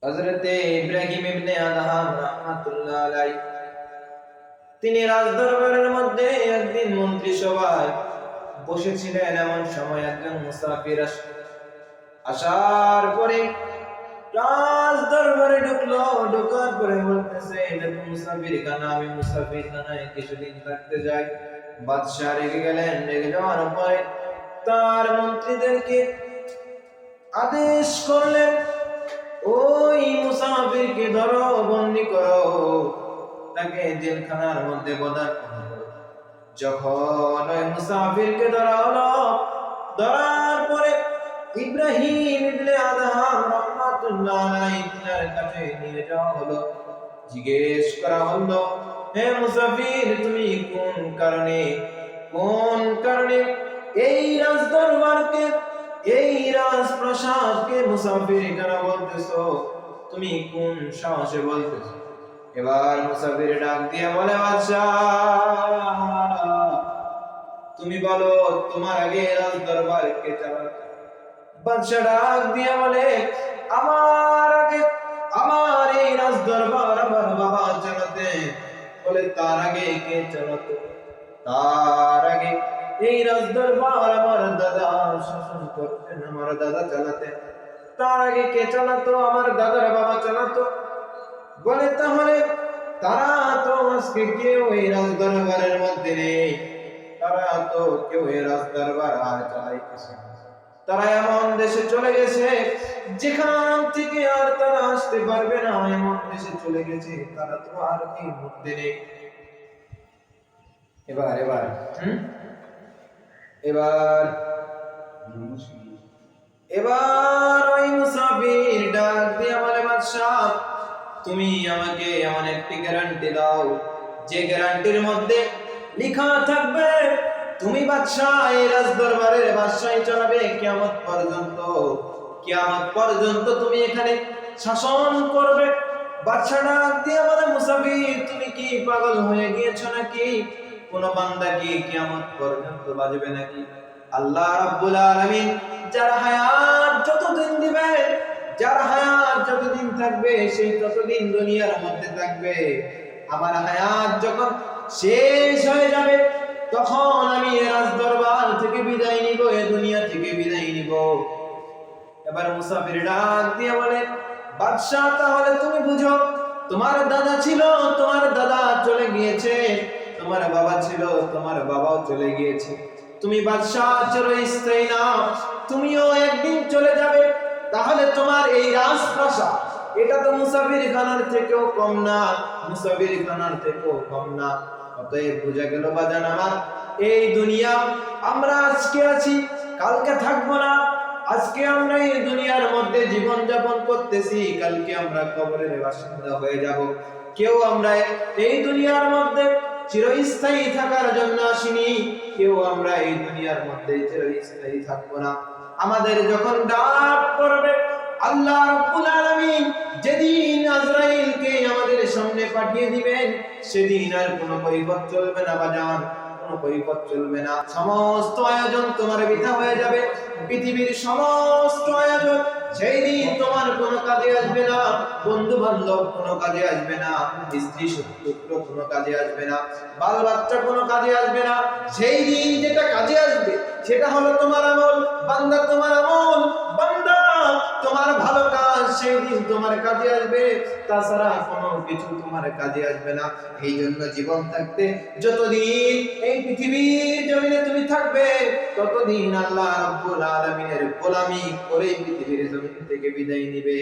হযরতে ইব্রাহিম ইবনে আদহাম রাহমাতুল্লাহ আলাইহি তিনি রাজদরবারের মধ্যে একদিন মন্ত্রিসভায় বসেছিলেন। এমন সময় একজন মুসাফির আসার পরে রাজদরবারে ঢুকলো। ঢোকার পরে বলতেছে, এটা তো মুসাফির খানা, আমি মুসাফির খানায় কিছুদিন থাকতে যাই। বাদশা রেগে গেলেন। রেগে যাওয়ার পরে তার মন্ত্রীদেরকে আদেশ করলেন, ওই মুসাফিরকে ধরো, বন্দী করো, তাকে জেলখানার মধ্যে পদার্পণ করো। যখন ওই মুসাফিরকে ধরা হলো, ধরার পরে ইব্রাহিম ইবনে আদহাম রাহমাতুল্লাহ আলাইহি তার কাছে নিয়ে যাওয়া হলো। জিজ্ঞেস করা হলো, হে মুসাফির, তুমি কোন কারণে এই রাজদরবারকে, এই রাজপ্রাসাদকে মুসাফির খানা বলতেছো? তুমি কোন সাহসে বলতেছো? এবার মুসাফির ডাক দিয়ে বলে, বাদশাহ, তুমি বলো তোমার আগে রাজদরবার কে চালাতো? বাদশা ডাক দিয়ে বলে, আমার আগে আমার এই রাজদরবার আমার বাবা চালাতেন। বলে, তার আগে কে চালাতো? তার আগে এই রাজদরবার আমার দাদা শাসন করতেন, আমার দাদা চালাতেন। তার আগে কে চালাতো? আমার দাদার বাবা চালাতো। বলে, তাহলে তারা তো আজকে কেউ এই রাজদরবারের মধ্যে নেই, তারা তো কেউ এই রাজদরবার আর চালাইতেছে না। তারা এমন দেশে চলে গেছে যেখান থেকে আর তারা আসতে পারবে না, এমন দেশে চলে গেছে, তারা তো আর এই মধ্যে নেই। এবার এবার এবার এবার ওই মুসাফির ডাক দিয়ে বলে, বাদশাহ, তুমি আমাকে এমন একটি গ্যারান্টি দাও, যে গ্যারান্টির মধ্যে লেখা থাকবে তুমি বাদশাহ, এই রাজদরবারের বাদশাহী চালাবে কিয়ামত পর্যন্ত। কিয়ামত পর্যন্ত তুমি এখানে শাসন করবে। বাদশা ডাক দিয়ে বলে, মুসাফির, তুমি কি পাগল হয়ে গিয়েছো নাকি? কোন বান্দা কি কিয়ামত পর্যন্ত বাঁচবে নাকি? আল্লাহ রাব্বুল আলামিন যার হায়াত যতদিন দিবেন, যার হায়াত যতদিন থাকবে, সেই ততদিন দুনিয়ার মধ্যে থাকবে। আমার হায়াত যখন শেষ হয়ে যাবে, তখন আমি রাজদরবার থেকে বিদায় নিব, এই দুনিয়া থেকে বিদায় নিব। এবার মুসাফির ডাক দিয়ে বলে, বাদশাহ, তাহলে তুমি বুঝো, তোমার দাদা ছিল, তোমার দাদা চলে গিয়েছে, তোমার বাবা ছিল, তোমার বাবাও চলে গিয়েছে। তুমি বাদশাহ চিরস্থায়ী না, তুমিও একদিন চলে যাবে। তাহলে তোমার এই রাজপ্রাসাদ, এটা তো মুসাফির খানার থেকেও কম না, মুসাফির খানার থেকেও কম না। অতএব বোঝা গেল বাজান আমার, এই দুনিয়া আমরা আজকে আছি, কালকে থাকবো না। আজকে আমরা এই দুনিয়ার মধ্যে জীবন যাপন করতেছি, কালকে আমরা কবরের বাসিন্দা হয়ে যাব। কেউ আমরা এই দুনিয়ার মধ্যে চিরস্থায়ী থাকার জন্য আসিনি, কেউ আমরা এই দুনিয়ার মধ্যে চিরস্থায়ী থাকবো না। আমাদের যখন ডাক পড়বে, আল্লাহ রাব্বুল আলামিন যেদিন আজরাইলকে আমাদের সামনে পাঠিয়ে দিবেন, সেদিন আর কোনো কৈফিয়ত চলবে না বাজান, কোনো কৈফিয়ত চলবে না। সমস্ত আয়োজন তোমার বৃথা হয়ে যাবে। পৃথিবীর সমস্ত আয়োজন সেই দিন তোমার কোনো কাজে আসবে না। বন্ধু বান্ধব কোনো কাজে আসবে না, স্ত্রী পুত্র কোনো কাজে আসবে না, বাল বাচ্চা কোনো কাজে আসবে না। সেই দিন যেটা কাজে আসবে সেটা হলো তোমার আমল। বান্দা, তোমার আমল, বান্দা তোমার ভালো কাজ সেই দিন তোমার কাজে আসবে, তাছাড়া কোনো কিছু তোমার কাজে আসবে না। এই জন্য জীবন থাকতে যতদিন এই পৃথিবীর জমিনে তুমি থাকবে, ততদিন আল্লাহ রাব্বুল আলামিনের গোলামি করে পৃথিবীর জমিন থেকে বিদায় নিবে।